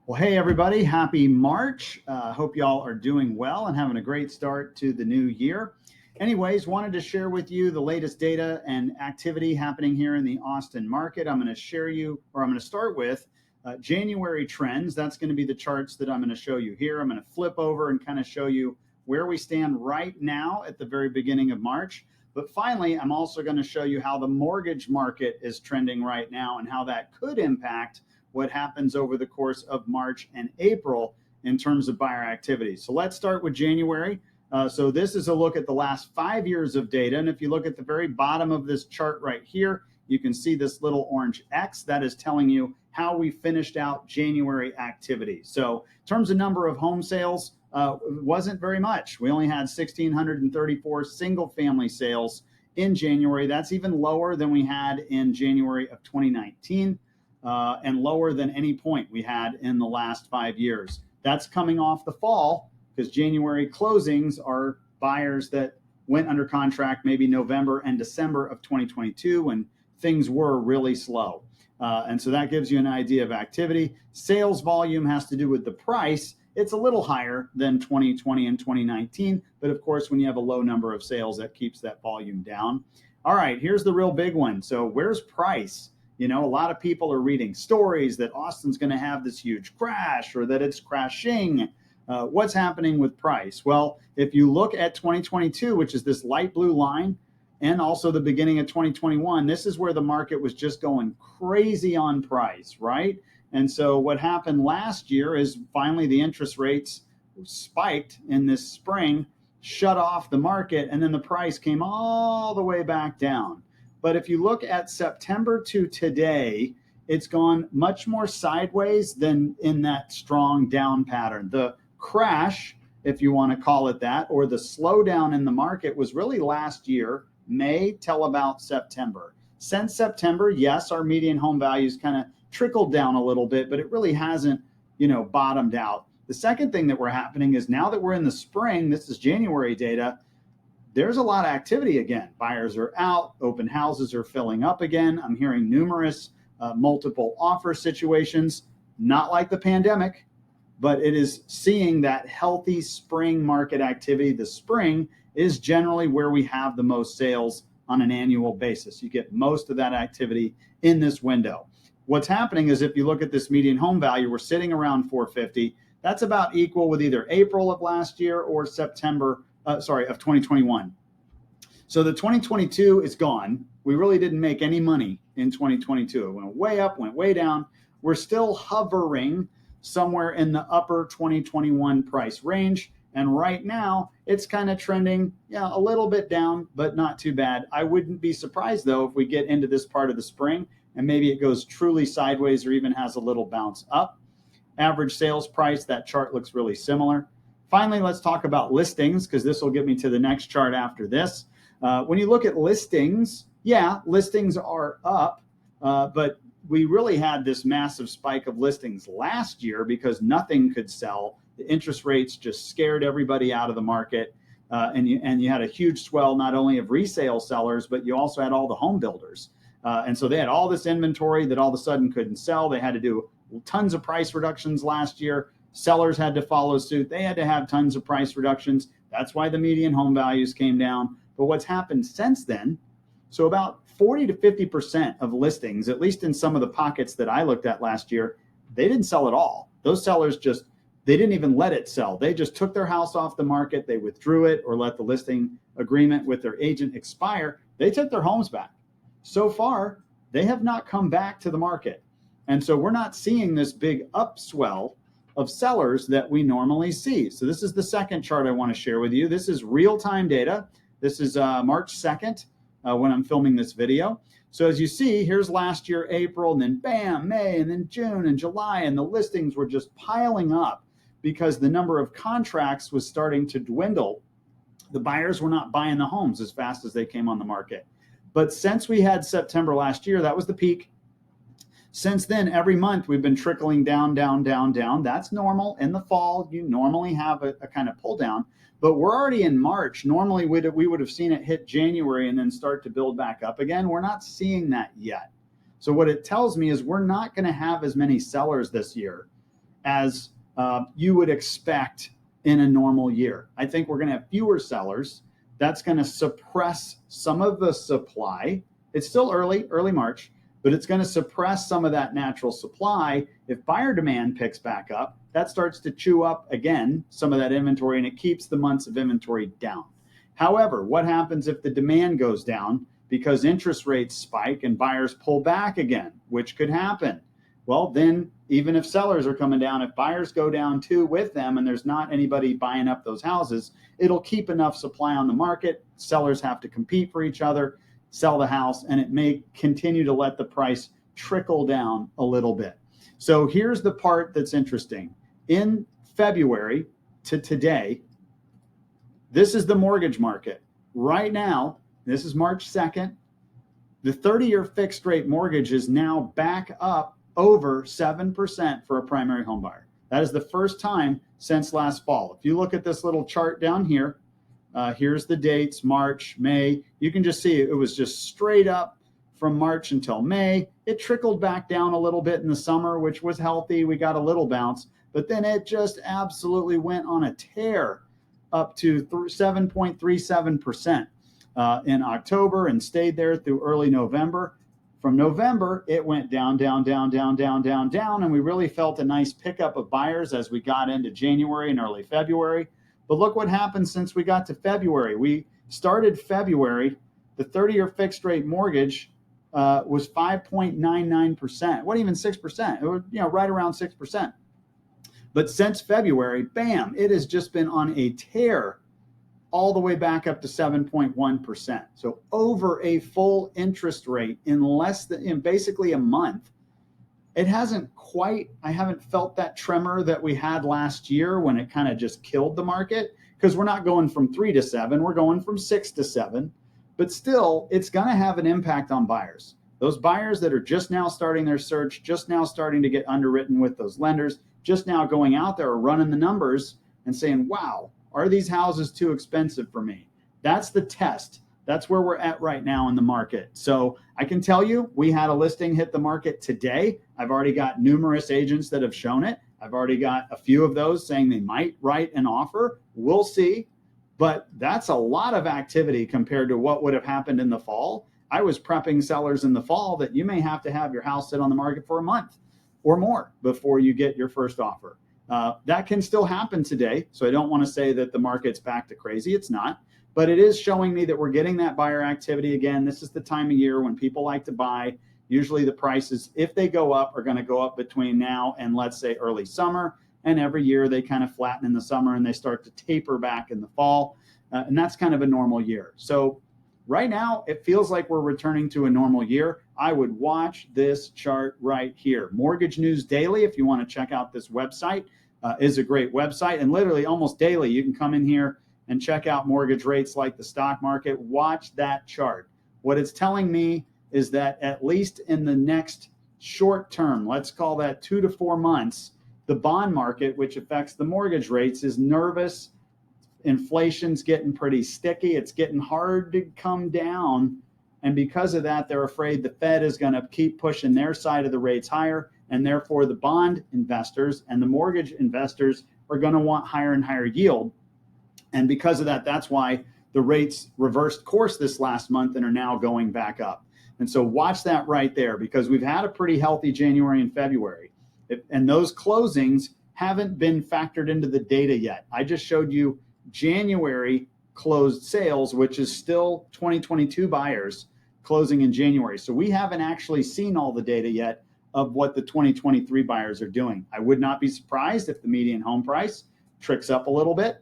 Well, hey, everybody. Happy March. Hope y'all are doing well and having a great start to the new year. Anyways, wanted to share with you the latest data and activity happening here in the Austin market. I'm going to start with January trends. That's going to be the charts that I'm going to show you here. I'm going to flip over and kind of show you where we stand right now at the very beginning of March. But finally, I'm also going to show you how the mortgage market is trending right now and how that could impact what happens over the course of March and April in terms of buyer activity. So let's start with January. So this is a look at the last 5 years of data. And if you look at the very bottom of this chart right here, you can see this little orange X that is telling you how we finished out January activity. So in terms of number of home sales, it wasn't very much. We only had 1,634 single family sales in January. That's even lower than we had in January of 2019. And lower than any point we had in the last 5 years. That's coming off the fall because January closings are buyers that went under contract maybe November and December of 2022 when things were really slow. And so that gives you an idea of activity. Sales volume has to do with the price. It's a little higher than 2020 and 2019. But of course, when you have a low number of sales, that keeps that volume down. All right, here's the real big one. So where's price? You know, a lot of people are reading stories that Austin's going to have this huge crash or that it's crashing. What's happening with price? Well, if you look at 2022, which is this light blue line, and also the beginning of 2021, this is where the market was just going crazy on price, right? And so what happened last year is finally the interest rates spiked in this spring, shut off the market, and then the price came all the way back down. But if you look at September to today, it's gone much more sideways than in that strong down pattern. The crash, if you want to call it that, or the slowdown in the market was really last year, May till about September. Since September, yes, our median home values kind of trickled down a little bit, but it really hasn't, bottomed out. The second thing that we're happening is now that we're in the spring, this is January data, there's a lot of activity again. Buyers are out, open houses are filling up again. I'm hearing numerous multiple offer situations, not like the pandemic, but it is seeing that healthy spring market activity. The spring is generally where we have the most sales on an annual basis. You get most of that activity in this window. What's happening is if you look at this median home value, we're sitting around 450. That's about equal with either April of last year or September of 2021. So the 2022 is gone. We really didn't make any money in 2022. It went way up, went way down. We're still hovering somewhere in the upper 2021 price range. And right now it's kind of trending, a little bit down, but not too bad. I wouldn't be surprised though, if we get into this part of the spring and maybe it goes truly sideways or even has a little bounce up. Average sales price, that chart looks really similar. Finally, let's talk about listings because this will get me to the next chart after this. When you look at listings, listings are up, but we really had this massive spike of listings last year because nothing could sell. The interest rates just scared everybody out of the market, and you had a huge swell not only of resale sellers, but you also had all the home builders. And so they had all this inventory that all of a sudden couldn't sell. They had to do tons of price reductions last year. Sellers had to follow suit. They had to have tons of price reductions. That's why the median home values came down. But what's happened since then, so about 40 to 50% of listings, at least in some of the pockets that I looked at last year, they didn't sell at all. Those sellers they didn't even let it sell. They just took their house off the market. They withdrew it or let the listing agreement with their agent expire. They took their homes back. So far, they have not come back to the market. And so we're not seeing this big upswell of sellers that we normally see. So this is the second chart I want to share with you. This is real-time data. This is March 2nd when I'm filming this video. So as you see, here's last year, April, and then bam, May, and then June and July, and the listings were just piling up because the number of contracts was starting to dwindle. The buyers were not buying the homes as fast as they came on the market. But since we had September last year, that was the peak. Since then, every month we've been trickling down, down, down, down. That's normal. In the fall, you normally have a kind of pull down, but we're already in March. Normally we would have seen it hit January and then start to build back up again. We're not seeing that yet. So what it tells me is we're not going to have as many sellers this year as you would expect in a normal year. I think we're going to have fewer sellers. That's going to suppress some of the supply. It's still early March, but it's going to suppress some of that natural supply. If buyer demand picks back up, that starts to chew up again some of that inventory, and it keeps the months of inventory down. However, what happens if the demand goes down because interest rates spike and buyers pull back again, which could happen? Well, then even if sellers are coming down, if buyers go down too with them and there's not anybody buying up those houses, it'll keep enough supply on the market. Sellers have to compete for each other, sell the house, and it may continue to let the price trickle down a little bit. So here's the part that's interesting. In February to today, this is the mortgage market. Right now, this is March 2nd, the 30-year fixed rate mortgage is now back up over 7% for a primary home buyer. That is the first time since last fall. If you look at this little chart down here, here's the dates, March, May. You can just see it was just straight up from March until May. It trickled back down a little bit in the summer, which was healthy. We got a little bounce, but then it just absolutely went on a tear up to 7.37% in October and stayed there through early November. From November, it went down, and we really felt a nice pickup of buyers as we got into January and early February. But look what happened since we got to February. We started February, the 30-year fixed rate mortgage was 5.99%. It wasn't even 6%. It was, right around 6%. But since February, bam, it has just been on a tear all the way back up to 7.1%. So over a full interest rate in basically a month. It hasn't quite, I haven't felt that tremor that we had last year when it kind of just killed the market, because we're not going from 3 to 7, we're going from 6 to 7. But still, it's going to have an impact on buyers. Those buyers that are just now starting their search, just now starting to get underwritten with those lenders, just now going out there or running the numbers and saying, wow, are these houses too expensive for me? That's the test. That's where we're at right now in the market. So I can tell you, we had a listing hit the market today. I've already got numerous agents that have shown it. I've already got a few of those saying they might write an offer. We'll see. But that's a lot of activity compared to what would have happened in the fall. I was prepping sellers in the fall that you may have to have your house sit on the market for a month or more before you get your first offer. That can still happen today. So I don't want to say that the market's back to crazy. It's not. But it is showing me that we're getting that buyer activity again. This is the time of year when people like to buy. Usually the prices, if they go up, are going to go up between now and let's say early summer. And every year they kind of flatten in the summer and they start to taper back in the fall. And that's kind of a normal year. So right now, it feels like we're returning to a normal year. I would watch this chart right here. Mortgage News Daily, if you want to check out this website, is a great website. And literally almost daily, you can come in here and check out mortgage rates like the stock market. Watch that chart. What it's telling me is that at least in the next short term, let's call that 2 to 4 months, the bond market, which affects the mortgage rates, is nervous. Inflation's getting pretty sticky. It's getting hard to come down. And because of that, they're afraid the Fed is going to keep pushing their side of the rates higher. And therefore, the bond investors and the mortgage investors are going to want higher and higher yield. And because of that, that's why the rates reversed course this last month and are now going back up. And so watch that right there, because we've had a pretty healthy January and February. And those closings haven't been factored into the data yet. I just showed you January closed sales, which is still 2022 buyers closing in January. So we haven't actually seen all the data yet of what the 2023 buyers are doing. I would not be surprised if the median home price tricks up a little bit,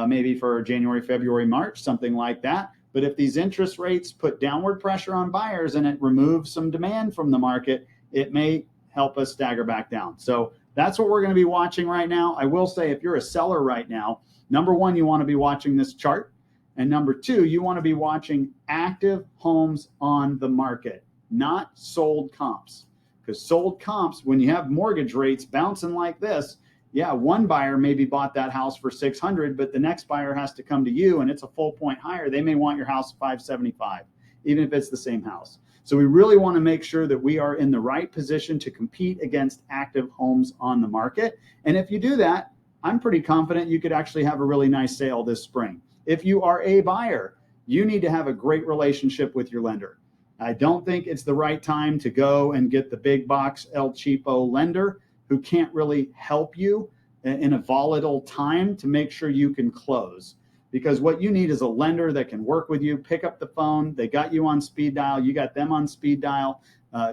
maybe for January, February, March, something like that. But if these interest rates put downward pressure on buyers and it removes some demand from the market, it may help us stagger back down. So that's what we're going to be watching right now. I will say, if you're a seller right now, number one, you want to be watching this chart. And number two, you want to be watching active homes on the market, not sold comps. Because sold comps, when you have mortgage rates bouncing like this, yeah, one buyer maybe bought that house for 600, but the next buyer has to come to you and it's a full point higher. They may want your house 575, even if it's the same house. So we really want to make sure that we are in the right position to compete against active homes on the market. And if you do that, I'm pretty confident you could actually have a really nice sale this spring. If you are a buyer, you need to have a great relationship with your lender. I don't think it's the right time to go and get the big box El Cheapo lender who can't really help you in a volatile time to make sure you can close. Because what you need is a lender that can work with you, pick up the phone. They got you on speed dial. You got them on speed dial.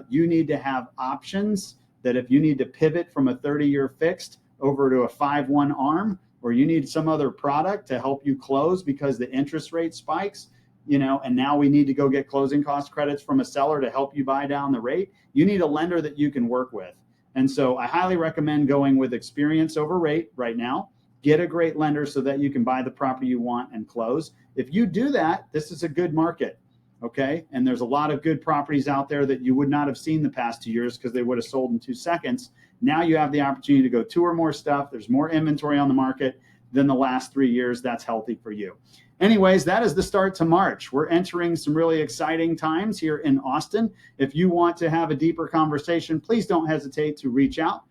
You need to have options that if you need to pivot from a 30-year fixed over to a 5/1 ARM, or you need some other product to help you close because the interest rate spikes, and now we need to go get closing cost credits from a seller to help you buy down the rate. You need a lender that you can work with. And so I highly recommend going with experience over rate right now. Get a great lender so that you can buy the property you want and close. If you do that, this is a good market, okay? And there's a lot of good properties out there that you would not have seen the past 2 years because they would have sold in 2 seconds. Now you have the opportunity to go tour more stuff. There's more inventory on the market than the last 3 years. That's healthy for you. Anyways, that is the start to March. We're entering some really exciting times here in Austin. If you want to have a deeper conversation, please don't hesitate to reach out.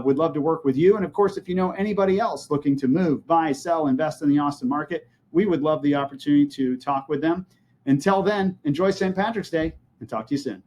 We'd love to work with you. And of course, if you know anybody else looking to move, buy, sell, invest in the Austin market, we would love the opportunity to talk with them. Until then, enjoy St. Patrick's Day and talk to you soon.